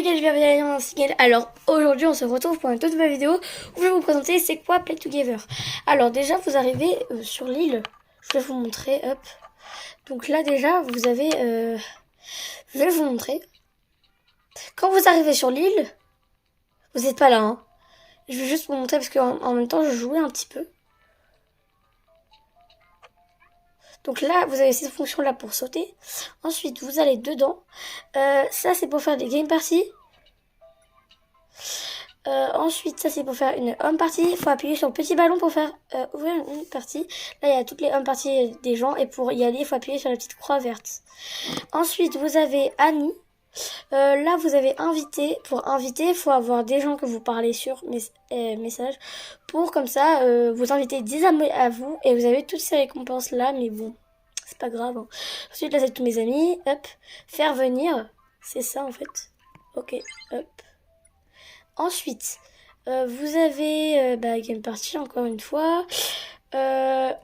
les gars, bienvenue à dans Single. Alors aujourd'hui on se retrouve pour une toute nouvelle vidéo où je vais vous présenter c'est quoi Play Together. Alors déjà vous arrivez sur l'île, je vais vous montrer, hop. Donc là déjà vous avez, je vais vous montrer. Quand vous arrivez sur l'île, vous n'êtes pas là hein. Je vais juste vous montrer parce qu'en même temps je jouais un petit peu. Donc là, vous avez cette fonction-là pour sauter. Ensuite, vous allez dedans. Ça, c'est pour faire des game parties. Ensuite, ça, c'est pour faire une home party. Il faut appuyer sur le petit ballon pour faire ouvrir une partie. Là, il y a toutes les home parties des gens. Et pour y aller, il faut appuyer sur la petite croix verte. Ensuite, vous avez Annie. Là, vous avez invité. Pour inviter, il faut avoir des gens que vous parlez sur message. Pour, comme ça, vous inviter 10 amis à vous. Et vous avez toutes ces récompenses-là. Mais bon, c'est pas grave. Hein. Ensuite, là, c'est tous mes amis. Hop. Faire venir. C'est ça, en fait. Ok. Hop. Ensuite, vous avez Game Party, encore une fois. Là,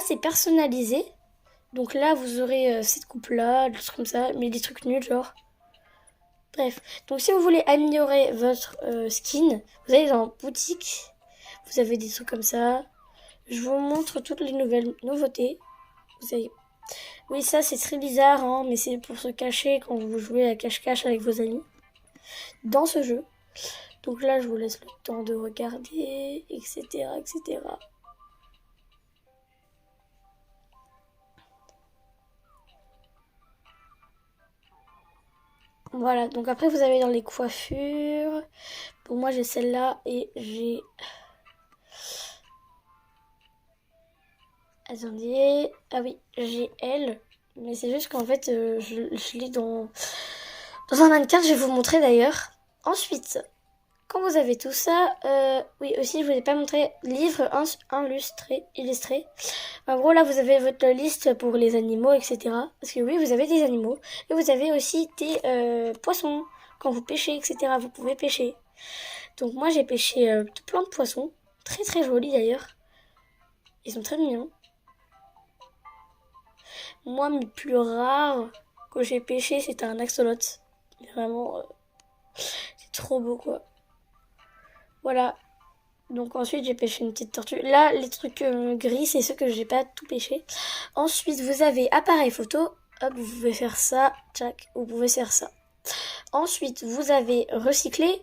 c'est personnalisé. Donc là, vous aurez cette coupe-là, des trucs comme ça. Mais des trucs nuls, genre... Bref, donc si vous voulez améliorer votre skin, vous allez dans boutique, vous avez des trucs comme ça. Je vous montre toutes les nouvelles nouveautés. Vous avez... Oui, ça c'est très bizarre, hein, mais c'est pour se cacher quand vous jouez à cache-cache avec vos amis dans ce jeu. Donc là, je vous laisse le temps de regarder, etc., etc. Voilà, donc après vous avez dans les coiffures. Bon, moi j'ai celle-là et j'ai... Attendez... Ah oui, j'ai elle. Mais c'est juste qu'en fait, je l'ai dans un mannequin, je vais vous montrer d'ailleurs. Ensuite, quand vous avez tout ça, oui aussi je vous ai pas montré livre illustré. En gros là vous avez votre liste pour les animaux, etc. Parce que oui vous avez des animaux. Et vous avez aussi des poissons. Quand vous pêchez, etc. vous pouvez pêcher. Donc moi j'ai pêché plein de poissons. Très très jolis d'ailleurs. Ils sont très mignons. Moi mes plus rares que j'ai pêché c'était un axolot. Vraiment c'est trop beau quoi. Voilà. Donc ensuite j'ai pêché une petite tortue. Là les trucs gris c'est ceux que j'ai pas tout pêché. Ensuite vous avez appareil photo. Hop vous pouvez faire ça. Tchac. Vous pouvez faire ça. Ensuite vous avez recycler.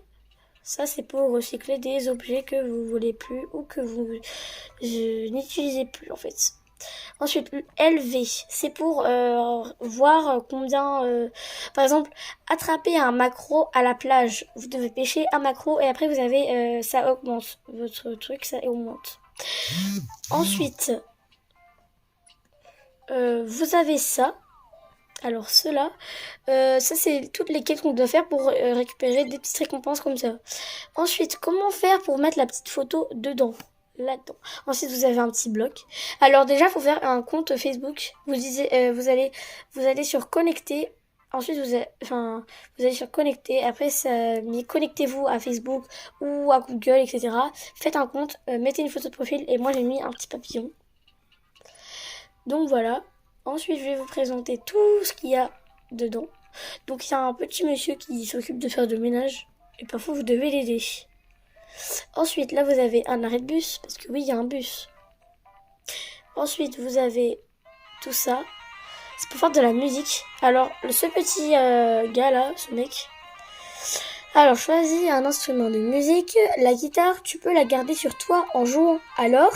Ça c'est pour recycler des objets que vous voulez plus ou que vous n'utilisez plus en fait. Ensuite, LV, c'est pour voir combien... par exemple, attraper un maquereau à la plage. Vous devez pêcher un maquereau et après vous avez... ça augmente. Votre truc, ça augmente. Ensuite, vous avez ça. Alors cela, ça c'est toutes les quêtes qu'on doit faire pour récupérer des petites récompenses comme ça. Ensuite, comment faire pour mettre la petite photo dedans? Là-dedans. Ensuite, vous avez un petit bloc. Alors déjà, il faut faire un compte Facebook. Vous allez sur connecter. Ensuite, vous allez sur connecter. Après, ça met connectez-vous à Facebook ou à Google, etc. Faites un compte, mettez une photo de profil. Et moi, j'ai mis un petit papillon. Donc voilà. Ensuite, je vais vous présenter tout ce qu'il y a dedans. Donc, il y a un petit monsieur qui s'occupe de faire du ménage. Et parfois, vous devez l'aider. Ensuite, là, vous avez un arrêt de bus. Parce que oui, il y a un bus. Ensuite, vous avez tout ça. C'est pour faire de la musique. Alors, ce petit gars là, ce mec. Alors, choisis un instrument de musique. La guitare, tu peux la garder sur toi en jouant. Alors,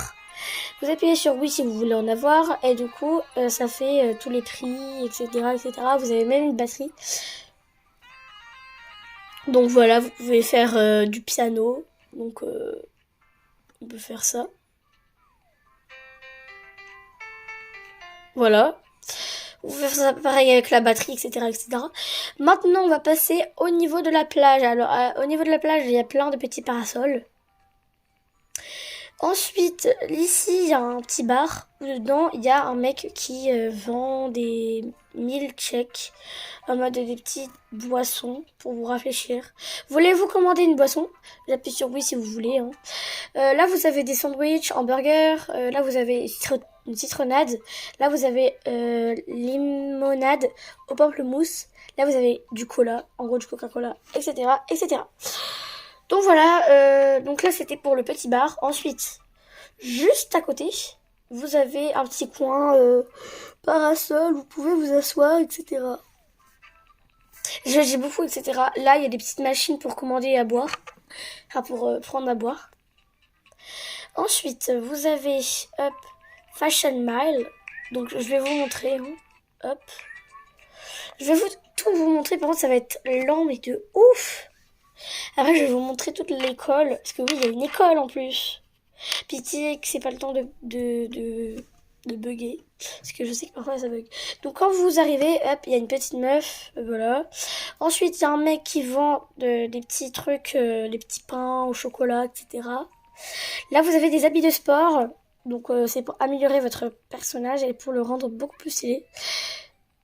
vous appuyez sur oui si vous voulez en avoir. Et du coup, ça fait tous les prix, etc., etc. Vous avez même une batterie. Donc voilà, vous pouvez faire du piano. Donc, on peut faire ça. Voilà. On peut faire ça pareil avec la batterie, etc., etc. Maintenant, on va passer au niveau de la plage. Alors, au niveau de la plage, il y a plein de petits parasols. Ensuite, ici, il y a un petit bar où dedans, il y a un mec qui vend des milkshakes en mode des petites boissons pour vous rafraîchir. Voulez-vous commander une boisson? J'appuie sur oui si vous voulez. Hein. Là, vous avez des sandwichs, hamburgers. Là, vous avez une citronnade. Là, vous avez limonade au pamplemousse. Là, vous avez du cola, en gros du Coca-Cola, etc., etc. Donc voilà, donc là, c'était pour le petit bar. Ensuite, juste à côté, vous avez un petit coin parasol, vous pouvez vous asseoir, etc. Je dis beaucoup, etc. Là, il y a des petites machines pour commander à boire, enfin pour prendre à boire. Ensuite, vous avez, hop, Fashion Mile. Donc, je vais vous montrer, hein. Hop. Je vais tout vous montrer, par contre, ça va être lent, mais de ouf. Après, je vais vous montrer toute l'école, parce que oui, il y a une école en plus. Pitié que c'est pas le temps de bugger, parce que je sais que parfois ça bug. Donc quand vous arrivez, hop, il y a une petite meuf, voilà. Ensuite, il y a un mec qui vend des petits trucs, des petits pains au chocolat, etc. Là, vous avez des habits de sport, donc c'est pour améliorer votre personnage et pour le rendre beaucoup plus stylé.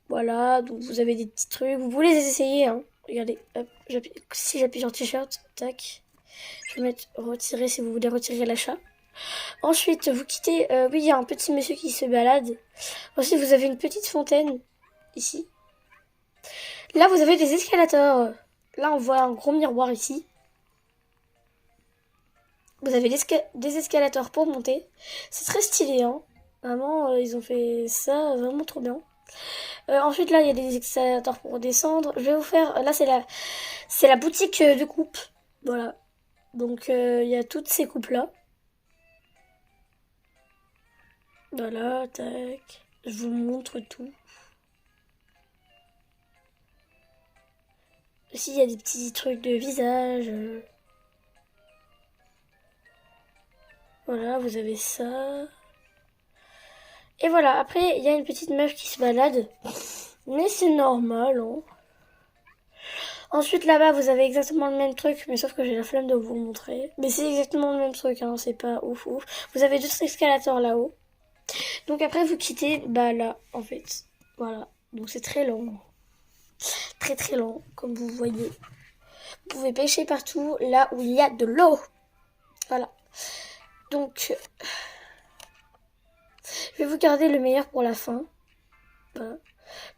Voilà, donc vous avez des petits trucs, vous pouvez les essayer, hein. Regardez, hop, si j'appuie sur t-shirt, tac. Je vais mettre retirer si vous voulez retirer l'achat. Ensuite, vous quittez... oui, il y a un petit monsieur qui se balade. Ensuite, vous avez une petite fontaine, ici. Là, vous avez des escalators. Là, on voit un gros miroir ici. Vous avez des escalators pour monter. C'est très stylé, hein. Vraiment, ils ont fait ça vraiment trop bien. Ensuite, là, il y a des escalators pour descendre. Je vais vous faire... Là, c'est la boutique de coupe. Voilà. Donc, il y a toutes ces coupes-là. Voilà, tac. Je vous montre tout. Aussi, il y a des petits trucs de visage. Voilà, vous avez ça. Et voilà, après, il y a une petite meuf qui se balade. Mais c'est normal, hein. Ensuite, là-bas, vous avez exactement le même truc, mais sauf que j'ai la flemme de vous le montrer. Mais c'est exactement le même truc, hein, c'est pas ouf ouf. Vous avez d'autres escalators là-haut. Donc après, vous quittez, bah là, en fait. Voilà. Donc c'est très long. Très très lent, comme vous voyez. Vous pouvez pêcher partout, là où il y a de l'eau. Voilà. Donc, je vais vous garder le meilleur pour la fin. Voilà.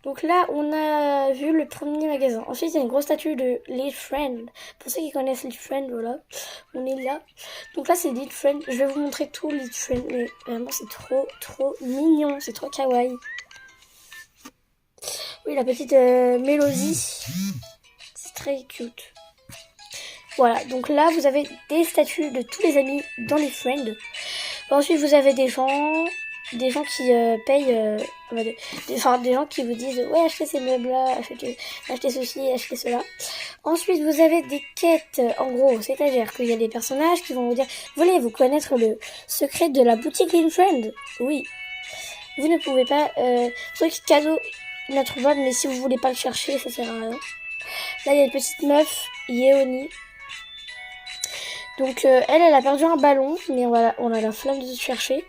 Donc là, on a vu le premier magasin. Ensuite, il y a une grosse statue de Little Friend. Pour ceux qui connaissent Little Friend, voilà. On est là. Donc là, c'est Little Friend. Je vais vous montrer tout Little Friend. Mais vraiment, c'est trop, trop mignon. C'est trop kawaii. Oui, la petite mélodie. C'est très cute. Voilà, donc là, vous avez des statues de tous les amis dans les Friends. Ensuite, vous avez des gens qui payent, des gens qui vous disent ouais, achetez ces meubles-là, achetez ceci, achetez cela. Ensuite, vous avez des quêtes, en gros, c'est-à-dire qu'il y a des personnages qui vont vous dire voulez-vous connaître le secret de la boutique Little Friend? Oui. Vous ne pouvez pas, truc cadeau introuvable, mais si vous voulez pas le chercher, ça sert à rien. Là, il y a une petite meuf, Yeoni. Donc elle a perdu un ballon, mais on a la flemme de se chercher.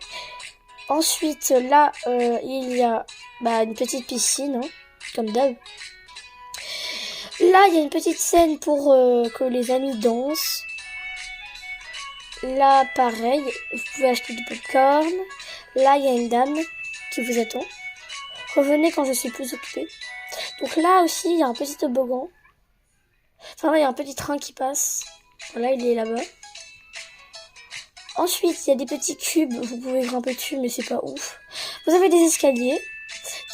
Ensuite, là, il y a une petite piscine, hein, comme d'hab. Là, il y a une petite scène pour que les amis dansent. Là, pareil, vous pouvez acheter du popcorn. Là, il y a une dame qui vous attend. Revenez quand je suis plus occupée. Donc là aussi, il y a un petit toboggan. Enfin, il y a un petit train qui passe. Voilà, il est là-bas. Ensuite, il y a des petits cubes, vous pouvez grimper dessus, mais c'est pas ouf. Vous avez des escaliers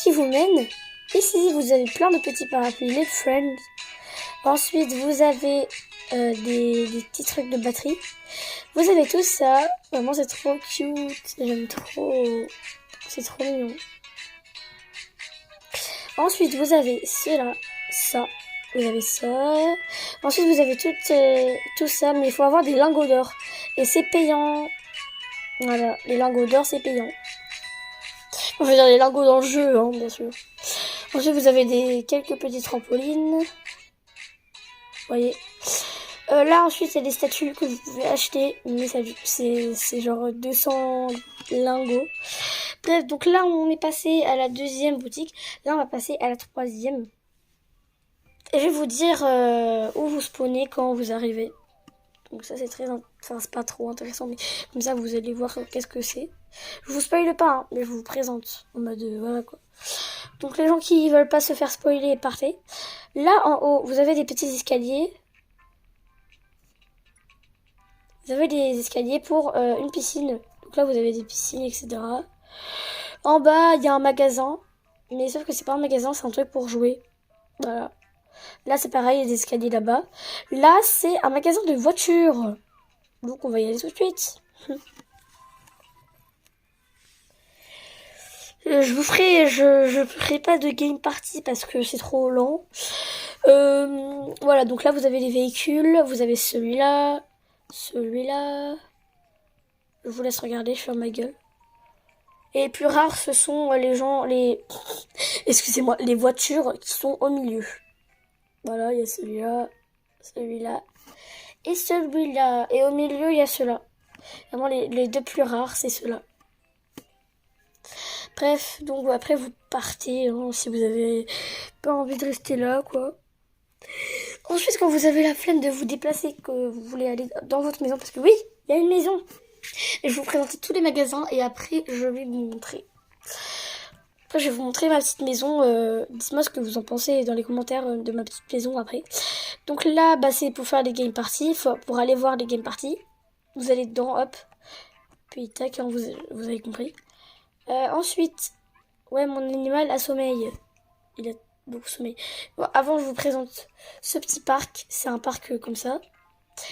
qui vous mènent. Ici, vous avez plein de petits parapluies, les Friends. Ensuite, vous avez des petits trucs de batterie. Vous avez tout ça. Vraiment, c'est trop cute. J'aime trop. C'est trop mignon. Ensuite, vous avez cela, ça. Vous avez ça. Ensuite, vous avez tout ça, mais il faut avoir des lingots d'or. Et c'est payant. Voilà, les lingots d'or, c'est payant. Je veux dire les lingots dans le jeu, hein, bien sûr. Ensuite, vous avez quelques petites trampolines. Vous voyez. Là, ensuite, il y a des statues que vous pouvez acheter. Mais c'est genre 200 lingots. Bref, donc là, on est passé à la deuxième boutique. Là, on va passer à la troisième. Et je vais vous dire où vous spawnez quand vous arrivez. Donc ça, c'est c'est pas trop intéressant, mais comme ça, vous allez voir qu'est-ce que c'est. Je vous spoile pas, hein, mais je vous présente en mode, voilà quoi. Donc les gens qui veulent pas se faire spoiler, partez. Là en haut, vous avez des petits escaliers. Vous avez des escaliers pour une piscine. Donc là, vous avez des piscines, etc. En bas, il y a un magasin. Mais sauf que c'est pas un magasin, c'est un truc pour jouer. Voilà. Là, c'est pareil, il y a des escaliers là-bas. Là, c'est un magasin de voitures. Donc, on va y aller tout de suite. Je ferai pas de game party parce que c'est trop lent. Voilà, donc là, vous avez les véhicules. Vous avez celui-là. Celui-là. Je vous laisse regarder, je ferme ma gueule. Et les plus rares, ce sont excusez-moi, les voitures qui sont au milieu. Voilà, il y a celui-là, celui-là et celui-là. Et au milieu, il y a ceux-là. Vraiment, les deux plus rares, c'est ceux-là. Bref, donc après, vous partez, hein, si vous avez pas envie de rester là, quoi. Ensuite, quand vous avez la flemme de vous déplacer, que vous voulez aller dans votre maison, parce que oui, il y a une maison. Et je vais vous présenter tous les magasins et après, je vais vous montrer. Après, je vais vous montrer ma petite maison. Dites-moi ce que vous en pensez dans les commentaires de ma petite maison après. Donc là, bah, c'est pour faire des game parties. Pour aller voir les game parties. Vous allez dedans, hop. Puis tac, hein, vous avez compris. Ensuite, ouais, mon animal a sommeil. Il a beaucoup sommeil. Bon, avant, je vous présente ce petit parc. C'est un parc comme ça.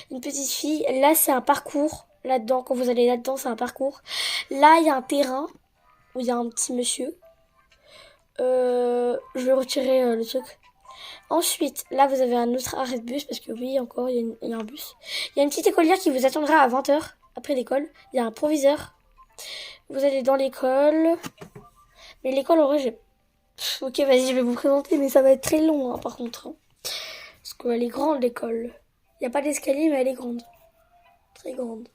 Une petite fille. Là, c'est un parcours. Là-dedans, quand vous allez là-dedans, c'est un parcours. Là, il y a un terrain où il y a un petit monsieur. Je vais retirer le truc. Ensuite, là, vous avez un autre arrêt de bus, parce que oui, encore, il y a un bus. Il y a une petite écolière qui vous attendra à 20h, après l'école. Il y a un proviseur. Vous allez dans l'école. Mais l'école, en vrai, ok, vas-y, je vais vous présenter, mais ça va être très long, hein, par contre. Hein. Parce qu'elle est grande, l'école. Il n'y a pas d'escalier, mais elle est grande. Très grande.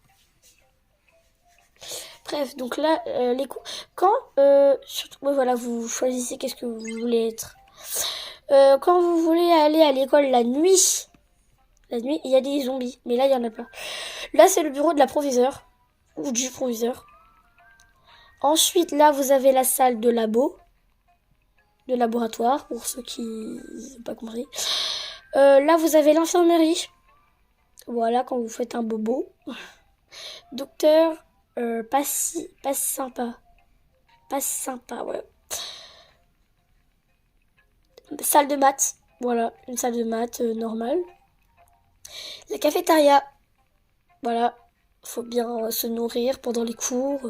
Bref, donc là, les cours. Quand, surtout, ouais, voilà, vous choisissez qu'est-ce que vous voulez être. Quand vous voulez aller à l'école la nuit, il y a des zombies, mais là, il y en a pas. Là, c'est le bureau de la proviseure, ou du proviseur. Ensuite, là, vous avez la salle de de laboratoire, pour ceux qui n'ont pas compris. Là, vous avez l'infirmerie. Voilà, quand vous faites un bobo. Docteur, pas si sympa. Pas si sympa, ouais. Salle de maths. Voilà, une salle de maths normale. La cafétéria. Voilà, faut bien se nourrir pendant les cours.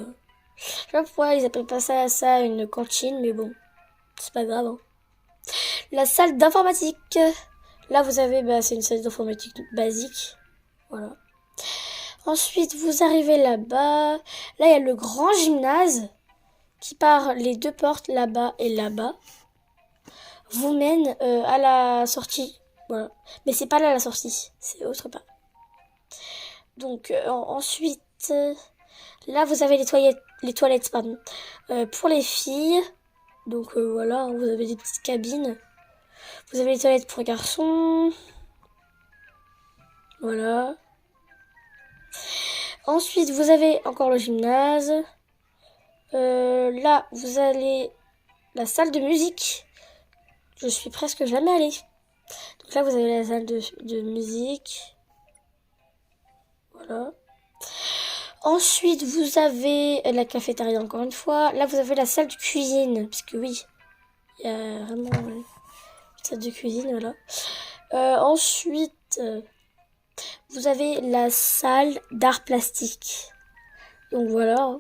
Je sais pas pourquoi ils appellent pas ça une cantine, mais bon, c'est pas grave. Hein. La salle d'informatique. Là, vous avez, bah, c'est une salle d'informatique basique. Voilà. Ensuite, vous arrivez là-bas. Là, il y a le grand gymnase qui par les deux portes là-bas et là-bas. Vous mène à la sortie. Voilà. Mais c'est pas là la sortie, c'est autre part. Donc ensuite, là vous avez les toilettes pardon, pour les filles. Donc voilà, vous avez des petites cabines. Vous avez les toilettes pour garçons. Voilà. Ensuite, vous avez encore le gymnase. Là, vous avez la salle de musique. Je suis presque jamais allée. Donc là, vous avez la salle de musique. Voilà. Ensuite, vous avez la cafétéria encore une fois. Là, vous avez la salle de cuisine. Parce que oui, il y a vraiment une salle de cuisine, voilà. Ensuite, vous avez la salle d'art plastique. Donc voilà,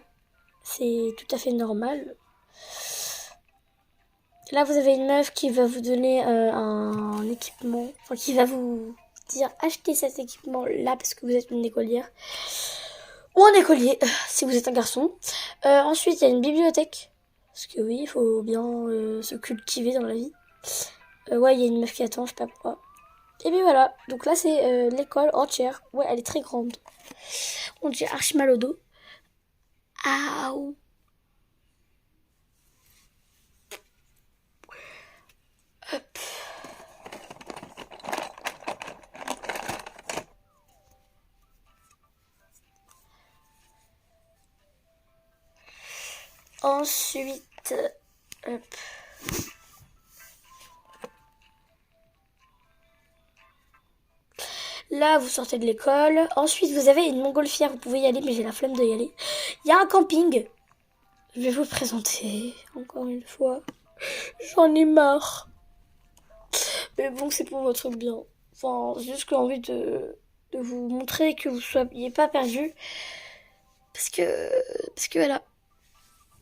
c'est tout à fait normal. Là, vous avez une meuf qui va vous donner un équipement. Enfin, qui va vous dire achetez cet équipement-là parce que vous êtes une écolière. Ou un écolier, si vous êtes un garçon. Ensuite, il y a une bibliothèque. Parce que oui, il faut bien se cultiver dans la vie. Ouais, il y a une meuf qui attend, je sais pas pourquoi. Et puis voilà, donc là c'est l'école entière. Ouais, elle est très grande. On dit archi mal au dos. Aouh. Hop. Ensuite, Hop. Là, vous sortez de l'école. Ensuite, vous avez une montgolfière. Vous pouvez y aller, mais j'ai la flemme d'y aller. Il y a un camping. Je vais vous le présenter. Encore une fois. J'en ai marre. Mais bon, c'est pour votre bien. Enfin, j'ai juste envie de vous montrer que vous ne soyez pas perdu. Parce que voilà.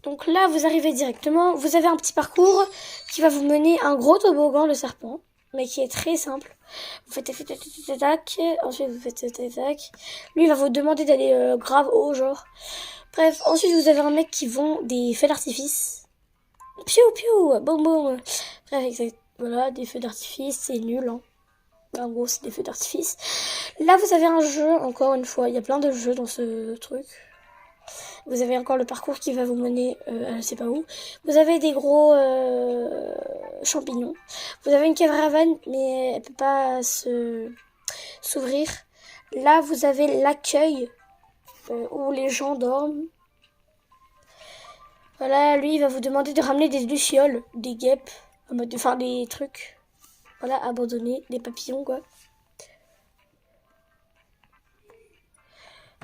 Donc là, vous arrivez directement. Vous avez un petit parcours qui va vous mener à un gros toboggan, le serpent. Mais qui est très simple. Vous faites tac, ensuite vous faites tac. Lui, il va vous demander d'aller grave haut, genre. Bref, ensuite vous avez un mec qui vend des feux d'artifice. Piou piou, boum boum. Bref, exact. Voilà, des feux d'artifice, c'est nul, hein. En gros, c'est des feux d'artifice. Là, vous avez un jeu, encore une fois. Il y a plein de jeux dans ce truc. Vous avez encore le parcours qui va vous mener je sais pas où. Vous avez des gros champignons. Vous avez une caravane, mais elle peut pas s'ouvrir. Là, vous avez l'accueil où les gens dorment. Voilà, lui, il va vous demander de ramener des lucioles, des guêpes, enfin des trucs. Voilà, abandonnés, des papillons, quoi.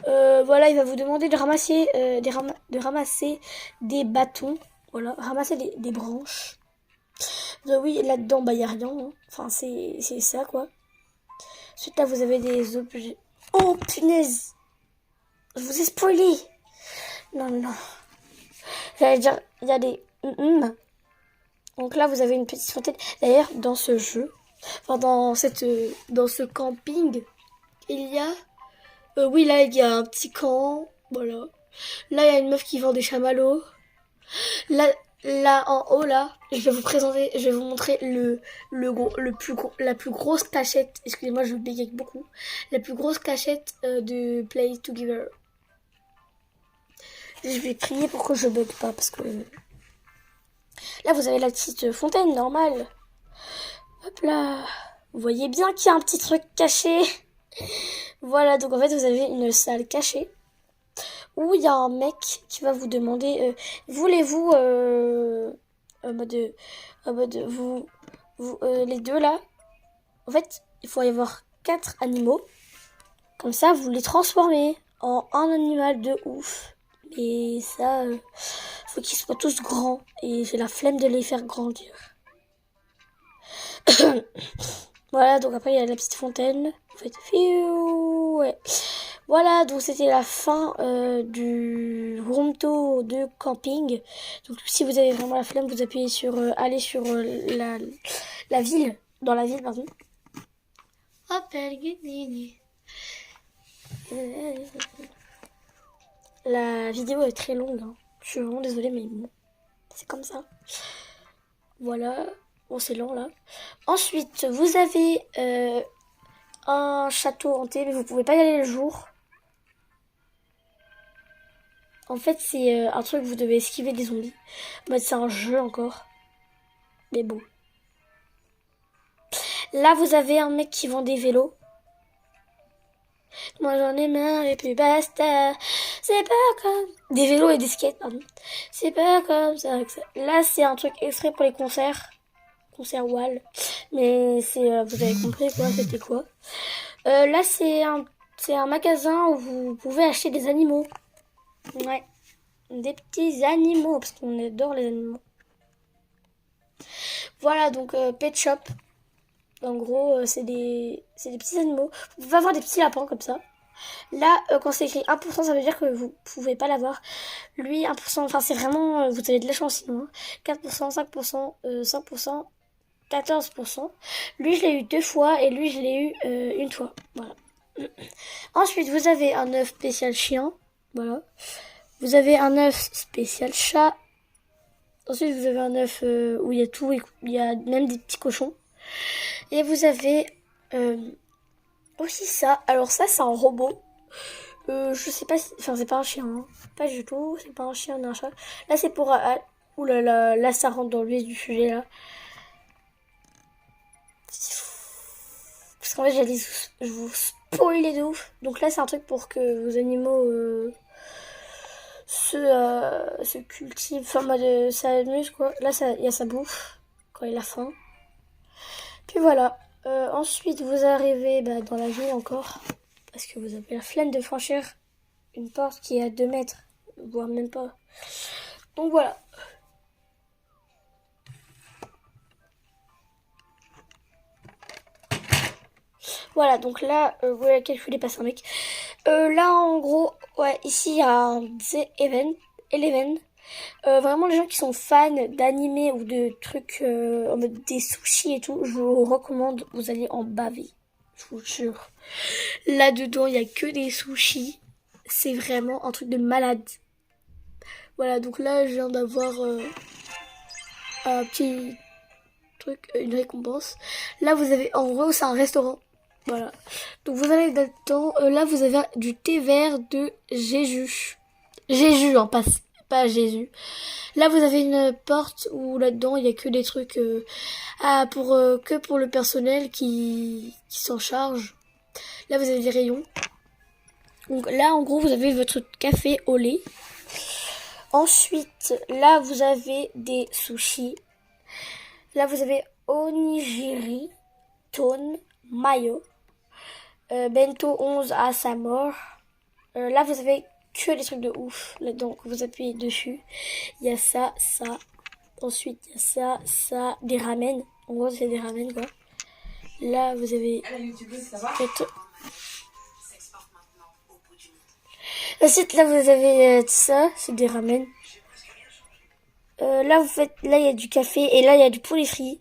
Voilà, il va vous demander de ramasser, de ramasser des bâtons. Voilà, ramasser des branches. Oui, là-dedans, bah, y a rien. Hein. Enfin, c'est ça, quoi. Ensuite, là, vous avez des objets. Oh, punaise! Je vous ai spoilé! Non, non. J'allais dire, il y a des... Donc là, vous avez une petite fontaine. D'ailleurs, dans ce jeu, enfin, dans ce camping, il y a... oui, là, il y a un petit camp. Voilà. Là, il y a une meuf qui vend des chamallows. Là, en haut, là, je vais vous montrer la plus grosse cachette. Excusez-moi, je bégaye beaucoup. La plus grosse cachette de Play Together. Je vais prier pour que je bug pas, parce que... Là, vous avez la petite fontaine normale. Hop là. Vous voyez bien qu'il y a un petit truc caché. Voilà, donc en fait, vous avez une salle cachée. Où il y a un mec qui va vous demander voulez-vous les deux là, en fait il faut y avoir 4 animaux, comme ça vous les transformez en un animal de ouf, et ça faut qu'ils soient tous grands et j'ai la flemme de les faire grandir. Voilà, donc après il y a la petite fontaine, vous faites fiou, ouais. Voilà, donc c'était la fin du room tour de camping. Donc si vous avez vraiment la flemme, vous appuyez sur aller sur la ville, dans la ville, pardon. Hop, la vidéo est très longue, hein. Je suis vraiment désolée, mais bon, c'est comme ça. Voilà, bon c'est lent là. Ensuite, vous avez un château hanté, mais vous pouvez pas y aller le jour. En fait, c'est un truc, vous devez esquiver des zombies. Bah, c'est un jeu encore. Mais bon. Là, vous avez un mec qui vend des vélos. Moi, j'en ai marre et puis basta. C'est pas comme... Des vélos et des skates, pardon. C'est pas comme ça. Là, c'est un truc extrait pour les concerts. Concert wall. Mais c'est... vous avez compris quoi, c'était quoi. Là, c'est un magasin où vous pouvez acheter des animaux. Ouais. Des petits animaux, parce qu'on adore les animaux. Voilà, donc Pet Shop. En gros, c'est des petits animaux. Vous pouvez avoir des petits lapins comme ça. Là, quand c'est écrit 1%, ça veut dire que vous pouvez pas l'avoir. Lui, 1%, enfin c'est vraiment... vous avez de la chance sinon. Hein. 4%, 5%, 5%, 14%. Lui, je l'ai eu 2 fois et lui, je l'ai eu une fois. Voilà. Ensuite, vous avez un œuf spécial chien. Voilà. Vous avez un œuf spécial chat. Ensuite, vous avez un œuf où il y a tout, il y a même des petits cochons. Et vous avez aussi ça. Alors ça, c'est un robot. Je sais pas si... Enfin, c'est pas un chien. Hein. Pas du tout. C'est pas un chien ni un chat. Là, c'est pour... ouh là là, là, ça rentre dans le vif du sujet, là. Parce qu'en fait, je vous spoiler de ouf. Donc là, c'est un truc pour que vos animaux se cultive, enfin, en mode, s'amuse, quoi. Là, il y a sa bouffe, quand il a faim. Puis voilà. Ensuite, vous arrivez dans la ville encore, parce que vous avez la flemme de franchir une porte qui est à 2 mètres, voire même pas. Donc voilà. Voilà, donc là, vous voyez calculer passer un mec. Là, en gros, ouais, ici, il y a un Eleven. Vraiment, les gens qui sont fans d'animé ou de trucs en mode des sushis et tout, je vous recommande, vous allez en baver. Je vous jure. Là-dedans, il n'y a que des sushis. C'est vraiment un truc de malade. Voilà, donc là, je viens d'avoir un petit truc, une récompense. Là, vous avez, en gros, c'est un restaurant. Voilà. Donc, vous allez là-dedans. Là, vous avez du thé vert de Jésus. Jésus, hein, pas Jésus. Là, vous avez une porte où là-dedans, il n'y a que des trucs que pour le personnel qui s'en charge. Là, vous avez des rayons. Donc là, en gros, vous avez votre café au lait. Ensuite, là, vous avez des sushis. Là, vous avez onigiri, ton, mayo, bento 11 à sa mort. Là, vous avez que des trucs de ouf. Là, donc, vous appuyez dessus. Il y a ça, ça. Ensuite, il y a ça, ça, des ramen. En gros, c'est des ramen, quoi. Là, vous avez... Ensuite, là, vous avez ça, c'est des ramen. Là, là, il y a du café et là, il y a du poulet frit.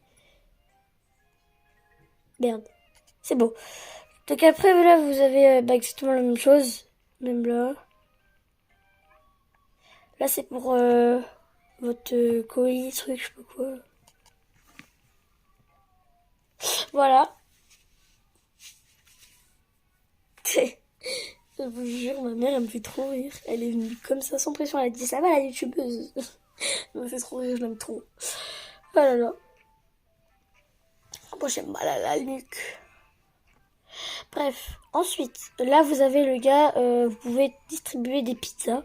Merde. C'est beau. Donc après, là, vous avez exactement la même chose. Même là. Là, c'est pour votre colis, truc, je sais pas quoi. Voilà. Je vous jure, ma mère, elle me fait trop rire. Elle est venue comme ça, sans pression. Elle a dit, ça va, la youtubeuse. Elle me fait trop rire, je l'aime trop. Oh là là. Moi, j'ai mal à la nuque. Bref, ensuite, là, vous avez le gars, vous pouvez distribuer des pizzas.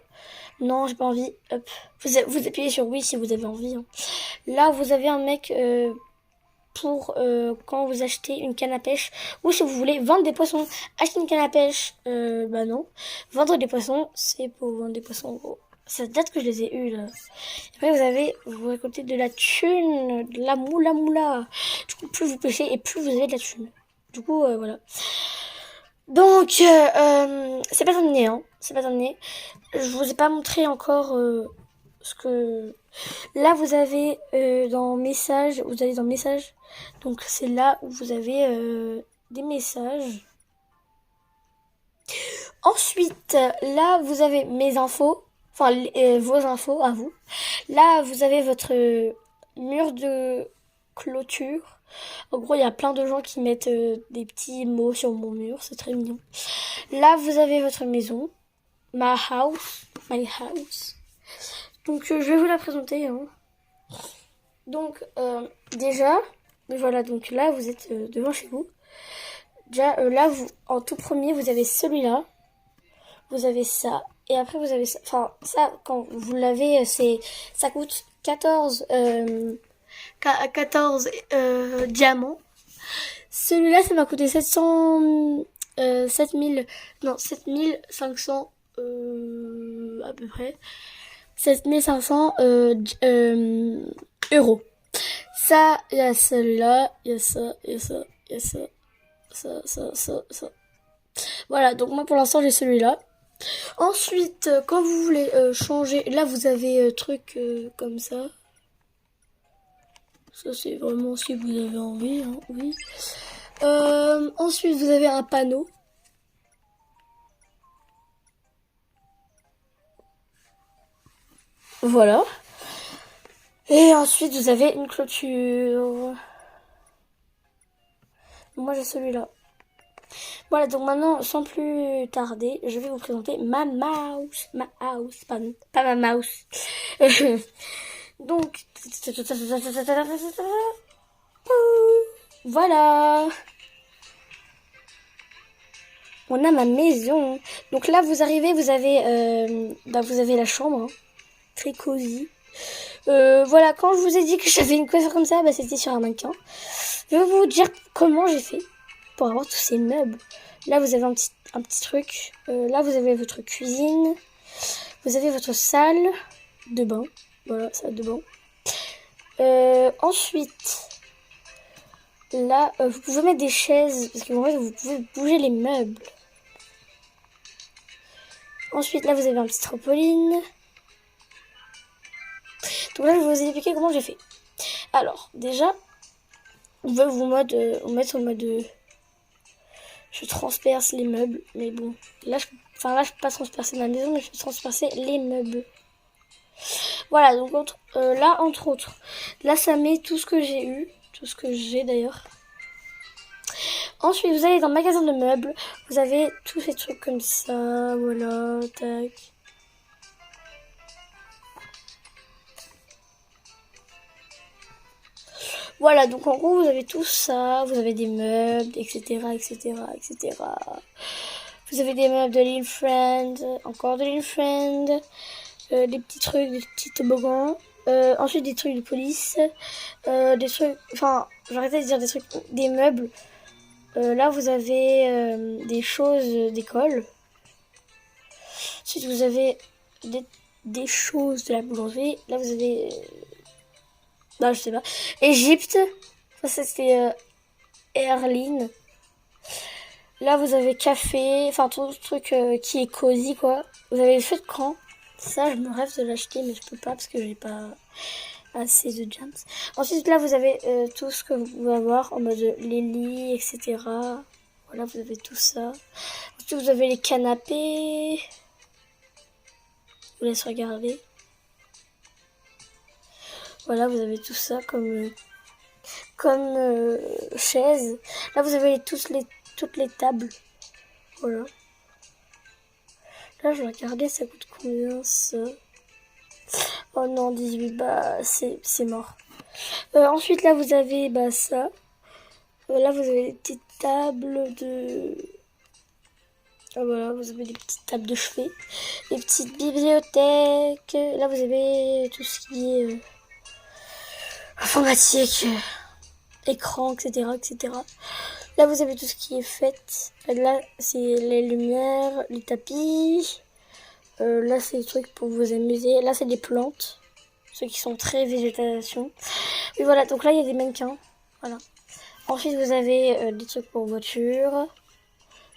Non, j'ai pas envie. Hop. Vous appuyez sur oui si vous avez envie. Hein. Là, vous avez un mec pour quand vous achetez une canne à pêche. Ou si vous voulez vendre des poissons, acheter une canne à pêche. Bah non. Vendre des poissons, c'est pour vendre des poissons en gros. Ça date que je les ai eus là. Après, vous récoltez de la thune, de la moula. Du coup, plus vous pêchez et plus vous avez de la thune. Du coup, voilà. Donc, c'est pas terminé, hein. C'est pas terminé. Je vous ai pas montré encore ce que... Là, vous avez dans messages, vous allez dans messages. Donc, c'est là où vous avez des messages. Ensuite, là, vous avez mes infos. Enfin, vos infos à vous. Là, vous avez votre mur de clôture. En gros, il y a plein de gens qui mettent des petits mots sur mon mur. C'est très mignon. Là, vous avez votre maison. My house. Donc, je vais vous la présenter. Hein. Donc, déjà, voilà. Donc là, vous êtes devant chez vous. Déjà, là, en tout premier, vous avez celui-là. Vous avez ça. Et après, vous avez ça. Enfin, ça, quand vous l'avez, ça coûte 14 diamants. Celui-là, ça m'a coûté 7500 à peu près. 7500 euros. Ça, il y a celui-là, il y a ça, il y a ça, il y a ça. Voilà, donc moi pour l'instant j'ai celui-là. Ensuite, quand vous voulez changer, là vous avez truc comme ça. Ça c'est vraiment si vous avez envie, hein, oui. Ensuite vous avez un panneau. Voilà. Et ensuite vous avez une clôture. Moi j'ai celui-là. Voilà, donc maintenant, sans plus tarder, je vais vous présenter ma mouse. Pas ma mouse. Donc, voilà. On a ma maison. Donc là, vous arrivez, vous avez la chambre, hein, très cosy. Voilà, quand je vous ai dit que j'avais une coiffure comme ça, c'était sur un mannequin. Je vais vous dire comment j'ai fait pour avoir tous ces meubles. Là, vous avez un petit truc. Là, vous avez votre cuisine. Vous avez votre salle de bain. Voilà, salle de bain. Ensuite, là, vous pouvez mettre des chaises, parce que en fait, vous pouvez bouger les meubles. Ensuite, là, vous avez un petit trampoline. Donc là, je vais vous expliquer comment j'ai fait. Alors, déjà, on va vous mettre en mode... je transperce les meubles, mais bon. Là, je peux pas transpercer ma maison, mais je peux transpercer les meubles. Voilà, donc là, entre autres, là, ça met tout ce que j'ai eu. Tout ce que j'ai, d'ailleurs. Ensuite, vous allez dans le magasin de meubles. Vous avez tous ces trucs comme ça. Voilà, tac. Voilà, donc en gros, vous avez tout ça. Vous avez des meubles, etc., etc., etc. Vous avez des meubles de Linfriend, encore de Linfriend, des petits trucs, des petits toboggans. Ensuite, des trucs de police. Des trucs... Enfin, j'arrêtais de dire des trucs... Des meubles. Là, vous avez des choses d'école. Ensuite, vous avez des choses de la boulangerie. Là, vous avez... non, je sais pas. Égypte. Ça, c'était Erline. Là, vous avez café. Enfin, tout ce truc qui est cosy, quoi. Vous avez le feu de camp. Ça, je me rêve de l'acheter, mais je peux pas parce que j'ai pas assez de jams. Ensuite, là, vous avez tout ce que vous pouvez avoir en mode les lits, etc. Voilà, vous avez tout ça. Ensuite, vous avez les canapés. Je vous laisse regarder. Voilà, vous avez tout ça comme chaise. Là, vous avez toutes les tables. Voilà. Là, je vais regarder, ça coûte combien, ça? Oh non, 18, c'est mort. Ensuite, là, vous avez, ça. Là, vous avez des petites tables de... Ah, voilà, vous avez des petites tables de chevet. Des petites bibliothèques. Là, vous avez tout ce qui est informatique, écran, etc., etc. Là, vous avez tout ce qui est fait. Là, c'est les lumières, les tapis. Là, c'est des trucs pour vous amuser. Là, c'est des plantes. Ceux qui sont très végétation. Et voilà, donc là, il y a des mannequins. Voilà. Ensuite, vous avez des trucs pour voiture.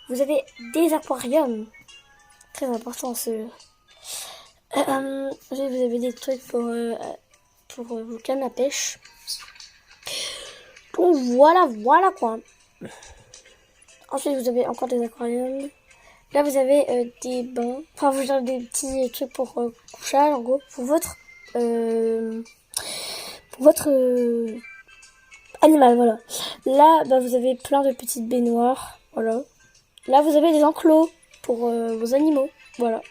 Vous avez des aquariums. Très important, ceux. Ensuite, vous avez des trucs pour vos cannes à pêche. Donc, voilà quoi. Ensuite, vous avez encore des aquariums. Là, vous avez des bains. Enfin, vous avez des petits trucs pour couchage, en gros. Pour votre animal, voilà. Là, vous avez plein de petites baignoires. Voilà. Là, vous avez des enclos pour vos animaux. Voilà.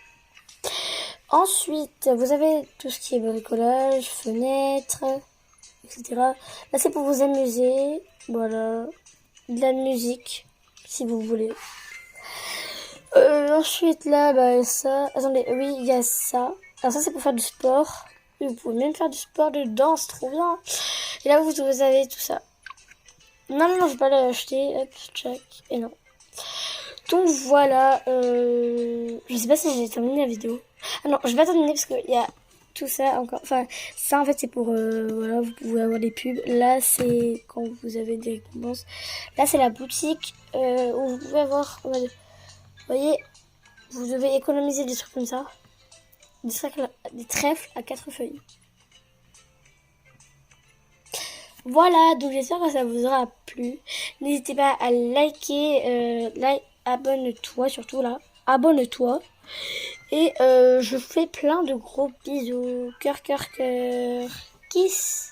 Ensuite, vous avez tout ce qui est bricolage, fenêtres, etc. Là, c'est pour vous amuser. Voilà. De la musique, si vous voulez. Ensuite, là, ça... Attendez, oui, il y a ça. Alors ça, c'est pour faire du sport. Vous pouvez même faire du sport de danse, trop bien. Et là, vous avez tout ça. Non, je vais pas l'acheter. Hop, check. Et non. Donc, voilà. Je sais pas si j'ai terminé la vidéo. Ah non, je vais pas terminer parce qu'il y a tout ça encore. Enfin, ça, en fait, c'est pour... voilà, vous pouvez avoir des pubs. Là, c'est quand vous avez des récompenses. Là, c'est la boutique où vous pouvez avoir... Vous voyez, vous devez économiser des trucs comme ça. Des trèfles à 4 feuilles. Voilà, donc j'espère que ça vous aura plu. N'hésitez pas à liker, abonne-toi surtout là. Abonne-toi. Et je fais plein de gros bisous. Cœur, kiss.